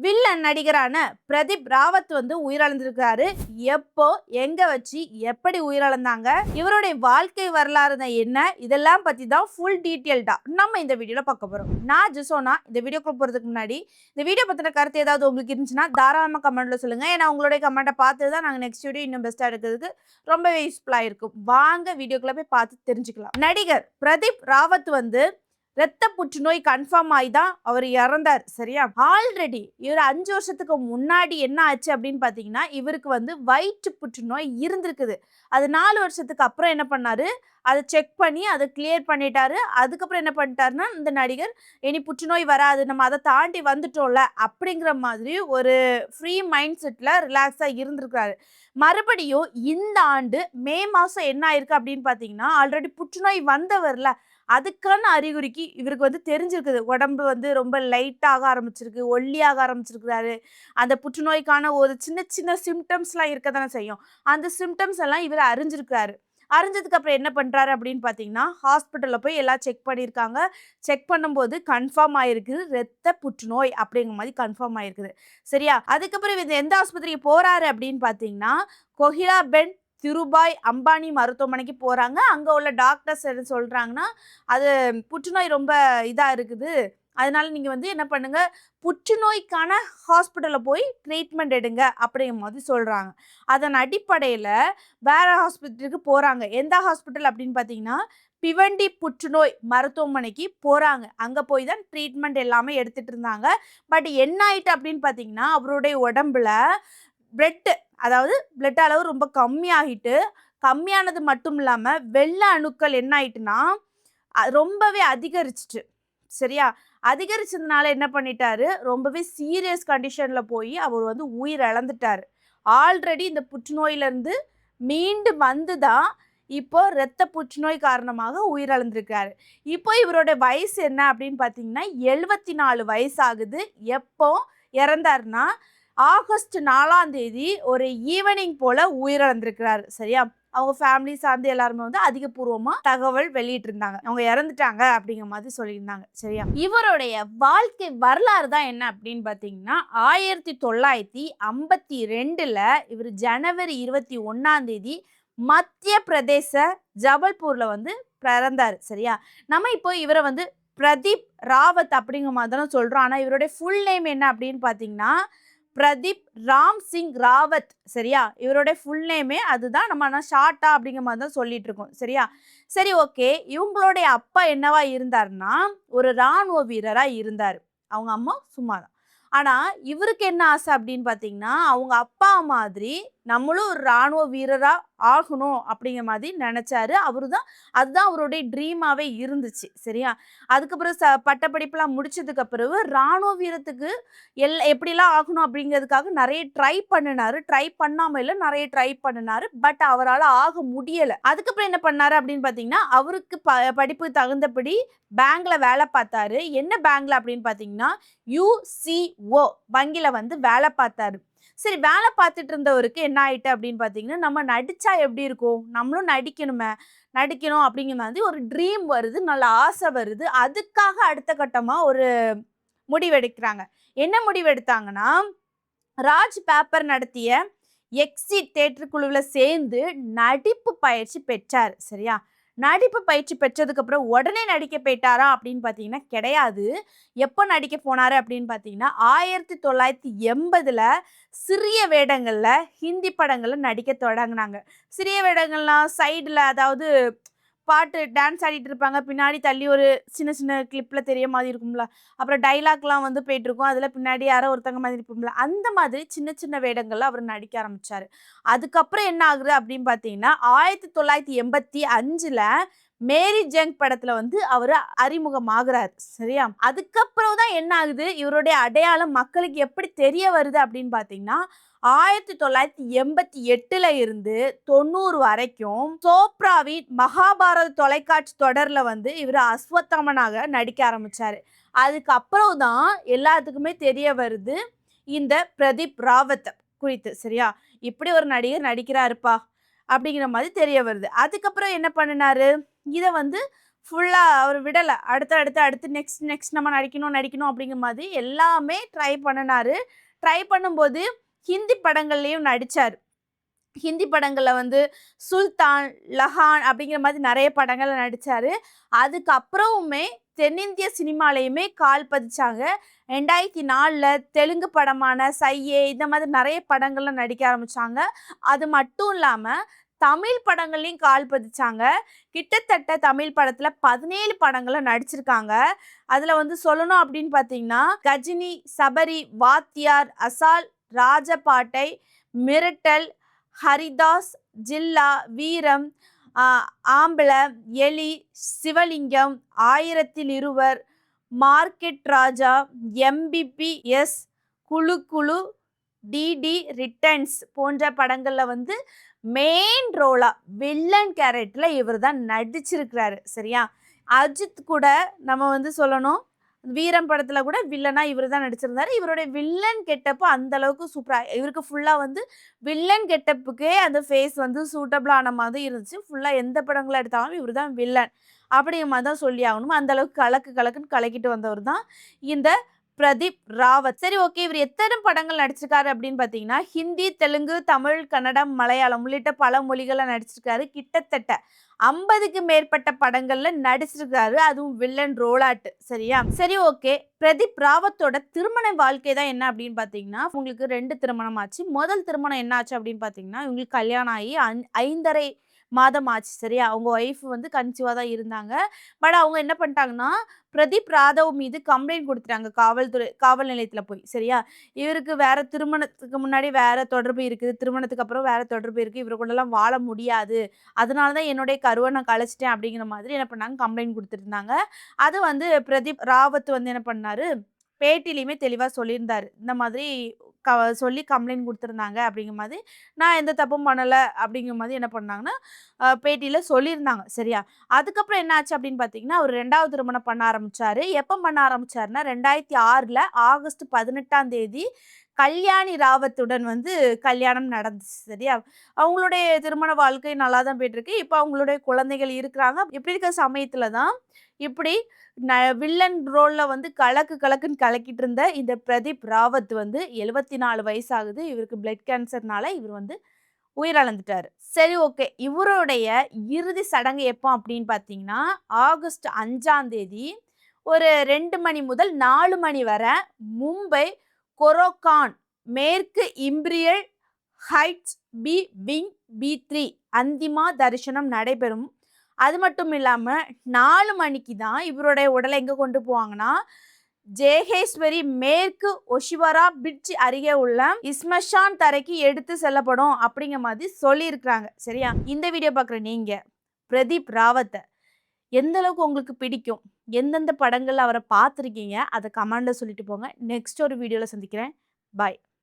Villain நடிகரான Pradeep Rawat வந்து உயிரிழந்திருக்காரு. எப்போ, எங்க வச்சு, எப்படி உயிரிழந்தாங்க, இவருடைய வாழ்க்கை வரலாறு என்ன, இதெல்லாம் பத்தி தான் ஃபுல் டீட்டெயில்டா நம்ம இந்த வீடியோல பார்க்க போறோம். நான் ஜிசோனா. இந்த வீடியோக்குள்ள போறதுக்கு முன்னாடி இந்த வீடியோ பத்தின கருத்து ஏதாவது உங்களுக்கு இருந்துச்சுன்னா தாராளமா கமெண்ட்ல சொல்லுங்க. ஏன்னா உங்களுடைய கமெண்ட்டை பார்த்து தான் நாங்கள் நெக்ஸ்ட் வீடியோ இன்னும் பெஸ்டா எடுக்கிறதுக்கு ரொம்பவே யூஸ்ஃபுல்லா இருக்கும். வாங்க வீடியோக்குள்ள போய் பார்த்து தெரிஞ்சுக்கலாம். நடிகர் பிரதீப் ராவத் வந்து இரத்த புற்றுநோய் கன்ஃபார்ம் ஆகி தான் அவர் இறந்தார். சரியா? ஆல்ரெடி இவர் 5 வருஷத்துக்கு முன்னாடி என்ன ஆச்சு அப்படின்னு பார்த்தீங்கன்னா, இவருக்கு வந்து வயிற்று புற்றுநோய் இருந்திருக்குது. அது 4 வருஷத்துக்கு அப்புறம் என்ன பண்ணாரு, அதை செக் பண்ணி அதை கிளியர் பண்ணிட்டாரு. அதுக்கப்புறம் என்ன பண்ணிட்டாருன்னா, இந்த நடிகர் இனி புற்றுநோய் வராது, நம்ம அதை தாண்டி வந்துட்டோம்ல அப்படிங்கிற மாதிரி ஒரு ஃப்ரீ மைண்ட் செட்டில் ரிலாக்ஸாக இருந்திருக்காரு. மறுபடியும் இந்த ஆண்டு மே மாதம் என்ன ஆயிருக்கு அப்படின்னு பார்த்தீங்கன்னா, ஆல்ரெடி புற்றுநோய் வந்தவர்ல அதுக்கான அறிகுறிக்கு இவருக்கு வந்து தெரிஞ்சிருக்குது. உடம்பு வந்து ரொம்ப லைட்டாக ஆரம்பிச்சிருக்கு, ஒல்லியாக ஆரம்பிச்சிருக்கிறாரு. அந்த புற்றுநோய்க்கான ஒரு சின்ன சின்ன சிம்டம்ஸ்லாம் இருக்க தானே செய்யும். அந்த சிம்டம்ஸ் எல்லாம் இவர் அறிஞ்சிருக்காரு. அறிஞ்சதுக்கு அப்புறம் என்ன பண்ணுறாரு அப்படின்னு பார்த்தீங்கன்னா, ஹாஸ்பிட்டலில் போய் எல்லாம் செக் பண்ணியிருக்காங்க. செக் பண்ணும்போது கன்ஃபார்ம் ஆயிருக்குது இரத்த புற்றுநோய் அப்படிங்கிற மாதிரி கன்ஃபார்ம் ஆயிருக்குது. சரியா? அதுக்கப்புறம் இவர் எந்த ஆஸ்பத்திரிக்கு போகிறாரு அப்படின்னு பார்த்தீங்கன்னா, கொஹிலாபென் திருபாய் அம்பானி மருத்துவமனைக்கு போகிறாங்க. அங்கே உள்ள டாக்டர்ஸ் என்ன சொல்கிறாங்கன்னா, அது புற்றுநோய் ரொம்ப இதாக இருக்குது, அதனால நீங்கள் வந்து என்ன பண்ணுங்க, புற்றுநோய்க்கான ஹாஸ்பிட்டலில் போய் ட்ரீட்மெண்ட் எடுங்க அப்படிங்கிற மாதிரி சொல்கிறாங்க. அதன் அடிப்படையில் வேற ஹாஸ்பிட்டலுக்கு போகிறாங்க. எந்த ஹாஸ்பிட்டல் அப்படின்னு பார்த்தீங்கன்னா, பிவண்டி புற்றுநோய் மருத்துவமனைக்கு போகிறாங்க. அங்கே போய் தான் ட்ரீட்மெண்ட் எல்லாமே எடுத்துகிட்டு இருந்தாங்க. பட் என்ன ஆயிட்டு அப்படின்னு பார்த்தீங்கன்னா, அவருடைய உடம்புல பிளட், அதாவது பிளட் அளவு ரொம்ப கம்மியாகிட்டு, கம்மியானது மட்டும் இல்லாமல் வெள்ளை அணுக்கள் என்ன ஆயிட்டுன்னா ரொம்பவே அதிகரிச்சிட்டு. சரியா? அதிகரிச்சதுனால என்ன பண்ணிட்டாரு, ரொம்பவே சீரியஸ் கண்டிஷனில் போய் அவர் வந்து உயிர் இழந்துட்டார். ஆல்ரெடி இந்த புற்றுநோயிலேருந்து மீண்டு வந்து தான் இப்போ இரத்த புற்றுநோய் காரணமாக உயிரிழந்திருக்காரு. இப்போ இவரோட வயசு என்ன அப்படின்னு பார்த்தீங்கன்னா 74 வயசு ஆகுது. எப்போ இறந்தாருன்னா ஆகஸ்ட் 4ஆம் தேதி ஒரு ஈவினிங் போல உயிரிழந்திருக்கிறாரு. சரியா? அவங்க ஃபேமிலி சார்ந்து எல்லாருமே வந்து அதிகபூர்வமாக தகவல் வெளியிட்டு இருந்தாங்க. அவங்க இறந்துட்டாங்க அப்படிங்கிற மாதிரி சொல்லியிருந்தாங்க. சரியா? இவருடைய வாழ்க்கை வரலாறு தான் என்ன அப்படின்னு பார்த்தீங்கன்னா, 1952 இவர் ஜனவரி 21ஆம் தேதி மத்திய பிரதேச ஜபல்பூர்ல வந்து பிறந்தார். சரியா? நம்ம இப்போ இவரை வந்து பிரதீப் ராவத் அப்படிங்கிற மாதிரி தானே சொல்றோம். ஆனால் இவருடைய ஃபுல் நேம் என்ன அப்படின்னு பார்த்தீங்கன்னா, பிரதீப் ராம் சிங் ராவத். சரியா? இவரோட ஃபுல் நேமே அதுதான். நம்ம ஆனால் ஷார்ட்டா அப்படிங்கிற மாதிரி தான் சொல்லிட்டு இருக்கோம். சரியா? சரி, ஓகே. இவங்களுடைய அப்பா என்னவா இருந்தாருன்னா ஒரு இராணுவ வீரராக இருந்தார். அவங்க அம்மா சும்மா தான். ஆனால் இவருக்கு என்ன ஆசை அப்படின்னு பார்த்தீங்கன்னா, அவங்க அப்பா மாதிரி நம்மளும் ஒரு இராணுவ வீரராக ஆகணும் அப்படிங்கிற மாதிரி நினச்சாரு. அதுதான் அவருடைய ட்ரீமாகவே இருந்துச்சு. சரியா? அதுக்கப்புறம் பட்டப்படிப்புலாம் முடிச்சதுக்கு பிறகு இராணுவ வீரத்துக்கு எப்படிலாம் ஆகணும் அப்படிங்கிறதுக்காக நிறைய ட்ரை பண்ணினாரு. ட்ரை பண்ணாமல் இல்லை, நிறைய ட்ரை பண்ணினாரு. பட் அவரால் ஆக முடியலை. அதுக்கப்புறம் என்ன பண்ணாரு அப்படின்னு பார்த்தீங்கன்னா, அவருக்கு படிப்பு தகுந்தபடி பேங்க்ல வேலை பார்த்தாரு. என்ன பேங்க்ல அப்படின்னு பார்த்தீங்கன்னா UCO வங்கியில வந்து வேலை பார்த்தாரு. சரி, வேலை பார்த்துட்டு இருந்தவருக்கு என்ன ஆயிட்டு அப்படின்னு பார்த்தீங்கன்னா, நம்ம நடிச்சா எப்படி இருக்கும், நம்மளும் நடிக்கணும் அப்படிங்கிற மாதிரி ஒரு ட்ரீம் வருது, நல்ல ஆசை வருது. அதுக்காக அடுத்த கட்டமா ஒரு முடிவெடுக்கிறாங்க. என்ன முடிவெடுத்தாங்கன்னா, ராஜ் பேப்பர் நடத்திய எக்ஸிட் தேட்டர் குழுவில் சேர்ந்து நடிப்பு பயிற்சி பெற்றார். சரியா? நடிப்பு பயிற்சி பெற்றதுக்கு அப்புறம் உடனே நடிக்க போயிட்டாரா அப்படின்னு பார்த்தீங்கன்னா கிடையாது. எப்போ நடிக்க போனாரு அப்படின்னு பார்த்தீங்கன்னா 1980 சிறிய வேடங்களில் ஹிந்தி படங்களில் நடிக்க தொடங்கினாங்க. சிறிய வேடங்கள்லாம் சைடில், அதாவது பாட்டு டான்ஸ் ஆடிட்டு இருப்பாங்க, பின்னாடி தள்ளி ஒரு சின்ன சின்ன கிளிப்பில் தெரிய மாதிரி இருக்கும்ல, அப்புறம் டைலாக்லாம் வந்து போயிட்டுருக்கும், அதில் பின்னாடி யாரோ ஒருத்தங்க மாதிரி இருப்போம்ல, அந்த மாதிரி சின்ன சின்ன வேடங்களில் அவர் நடிக்க ஆரம்பித்தார். அதுக்கப்புறம் என்ன ஆகுது அப்படின்னு பார்த்தீங்கன்னா 1985 மேரி ஜங் படத்தில் வந்து அவர் அறிமுகமாகிறார். சரியா? அதுக்கப்புறம் தான் என்ன ஆகுது, இவருடைய அடையாளம் மக்களுக்கு எப்படி தெரிய வருது அப்படின்னு பார்த்தீங்கன்னா 1988 இருந்து 90 வரைக்கும் சோப்ராவின் மகாபாரத தொலைக்காட்சி தொடரில் வந்து இவர் அஸ்வத்தாமனாக நடிக்க ஆரம்பித்தார். அதுக்கப்புறம் தான் எல்லாத்துக்குமே தெரிய வருது இந்த பிரதீப் ராவத் குறித்து. சரியா? இப்படி ஒரு நடிகர் நடிக்கிறாருப்பா அப்படிங்கிற மாதிரி தெரிய வருது. அதுக்கப்புறம் என்ன பண்ணினாரு, இதை வந்து ஃபுல்லாக அவர் விடலை. அடுத்து நெக்ஸ்ட் நம்ம நடிக்கணும் அப்படிங்கிற மாதிரி எல்லாமே ட்ரை பண்ணினாரு. ட்ரை பண்ணும்போது ஹிந்தி படங்கள்லேயும் நடித்தார். ஹிந்தி படங்களில் வந்து சுல்தான், லஹான் அப்படிங்கிற மாதிரி நிறைய படங்களில் நடித்தார். அதுக்கப்புறமுமே தென்னிந்திய சினிமாலையுமே கால் பதிச்சாங்க. 2004 தெலுங்கு படமான சையே இந்த மாதிரி நிறைய படங்கள்ல நடிக்க ஆரம்பித்தாங்க. அது மட்டும் இல்லாமல் தமிழ் படங்கள்லையும் கால் பதிச்சாங்க. கிட்டத்தட்ட தமிழ் படத்தில் 17 படங்களை நடிச்சிருக்காங்க. அதில் வந்து சொல்லணும் அப்படின்னு பார்த்தீங்கன்னா கஜினி, சபரி, வாத்தியார், அசால், ராஜபாட்டை, மிரட்டல், ஹரிதாஸ், ஜில்லா, வீரம், ஆம்பள, எலி, சிவலிங்கம், 1000 மார்க்கெட் ராஜா, MBBS, குழு குழு, டிடி ரிட்டர்ன்ஸ் போன்ற படங்களில் வந்து மெயின் ரோலா வில்லன் கேரக்டர்ல இவர் தான் நடிச்சிருக்கிறாரு. சரியா? அஜித் கூட நம்ம வந்து சொல்லணும், வீரம் படத்துல கூட வில்லனா இவர் தான் நடிச்சிருந்தாரு. இவருடைய வில்லன் கெட்டப்பு அந்த அளவுக்கு சூப்பரா, இவருக்கு ஃபுல்லா வந்து வில்லன் கெட்டப்புக்கே அந்த ஃபேஸ் வந்து சூட்டபிள் ஆன மாதிரி இருந்துச்சு. ஃபுல்லா எந்த படங்களை எடுத்தாலும் இவர் தான் வில்லன் அப்படிங்கிற மாதிரி தான் சொல்லி ஆகணும். அந்த அளவுக்கு கலக்குன்னு கலக்கிட்டு வந்தவர் தான் இந்த பிரதீப் ராவத். சரி, ஓகே. இவர் எத்தனை படங்கள் நடிச்சிருக்காரு அப்படின்னு பார்த்தீங்கன்னா ஹிந்தி, தெலுங்கு, தமிழ், கன்னடம், மலையாளம் உள்ளிட்ட பல மொழிகளில் நடிச்சிருக்காரு. கிட்டத்தட்ட 50க்கு மேற்பட்ட படங்கள்ல நடிச்சிருக்காரு. அதுவும் வில்லன் ரோலாட்டு. சரியா? சரி, ஓகே. பிரதீப் ராவத்தோட திருமண வாழ்க்கை தான் என்ன அப்படின்னு பார்த்தீங்கன்னா உங்களுக்கு 2 திருமணம் ஆச்சு. முதல் திருமணம் என்ன ஆச்சு அப்படின்னு பார்த்தீங்கன்னா இவங்களுக்கு கல்யாணம் ஆகி 5.5 மாதம் ஆச்சு. சரியா? அவங்க ஒய்ஃப் வந்து கன்சீவா தான் இருந்தாங்க. பட் அவங்க என்ன பண்ணிட்டாங்கன்னா பிரதீப் ராதவ் மீது கம்ப்ளைண்ட் கொடுத்துட்டாங்க காவல் நிலையத்துல போய். சரியா? இவருக்கு வேற திருமணத்துக்கு முன்னாடி வேற தொடர்பு இருக்குது, திருமணத்துக்கு அப்புறம் வேற தொடர்பு இருக்கு, இவரை கொண்டெல்லாம் வாழ முடியாது, அதனால தான் என்னுடைய கருவை நான் கழிச்சிட்டேன் அப்படிங்கிற மாதிரி என்ன பண்ணாங்க, கம்ப்ளைண்ட் கொடுத்துருந்தாங்க. அது வந்து பிரதீப் ராவத் வந்து என்ன பண்ணாரு, பேட்டிலையுமே தெளிவாக சொல்லியிருந்தாரு. இந்த மாதிரி சொல்லி கம்ப்ளைண்ட் கொடுத்துருந்தாங்க அப்படிங்கிற மாதிரி, நான் எந்த தப்பும் பண்ணலை அப்படிங்கிற மாதிரி என்ன பண்ணாங்கன்னா பேட்டியில் சொல்லியிருந்தாங்க. சரியா? அதுக்கப்புறம் என்ன ஆச்சு அப்படின்னு பார்த்தீங்கன்னா அவர் 2வது திருமணம் பண்ண ஆரம்பிச்சாரு. எப்போ பண்ண ஆரம்பிச்சாருன்னா 2006 ஆகஸ்ட் 18 கல்யாணி ராவத்துடன் வந்து கல்யாணம் நடந்துச்சு. சரியா? அவங்களுடைய திருமண வாழ்க்கை நல்லா தான் போயிட்டுருக்கு. இப்போ அவங்களுடைய குழந்தைகள் இருக்கிறாங்க. இப்படி இருக்கிற சமயத்தில் தான் இப்படி வில்லன் ரோலில் வந்து கலக்குன்னு கலக்கிட்டு இருந்த இந்த பிரதீப் ராவத் வந்து 74 வயசாகுது. இவருக்கு பிளட் கேன்சர்னால இவர் வந்து உயிரிழந்துட்டாரு. சரி, ஓகே. இவருடைய இறுதி சடங்கு எப்போ அப்படின்னு பார்த்தீங்கன்னா ஆகஸ்ட் 5 ஒரு 2 மணி முதல் 4 மணி வரை மும்பை கொரோகான் மேற்கு Imperial Heights B wing B3 அந்திமா தரிசனம் நடைபெறும். அது மட்டும் இல்லாமல் 4 மணிக்கு தான் இவருடைய உடலை எங்கே கொண்டு போவாங்கன்னா ஜேகேஸ்வரி மேற்கு ஒஷிவரா பிட்ஜ் அருகே உள்ள இஸ்மஷான் தரைக்கு எடுத்து செல்லப்படும் அப்படிங்கிற மாதிரி சொல்லியிருக்கிறாங்க. சரியா? இந்த வீடியோ பார்க்குற நீங்க பிரதீப் ராவத்தை எந்த அளவுக்கு உங்களுக்கு பிடிக்கும், எந்தெந்த படங்கள் அவரை பார்த்துருக்கீங்க, அதை கமெண்ட்ல சொல்லிட்டு போங்க. நெக்ஸ்ட் ஒரு வீடியோவில் சந்திக்கிறேன். பாய்.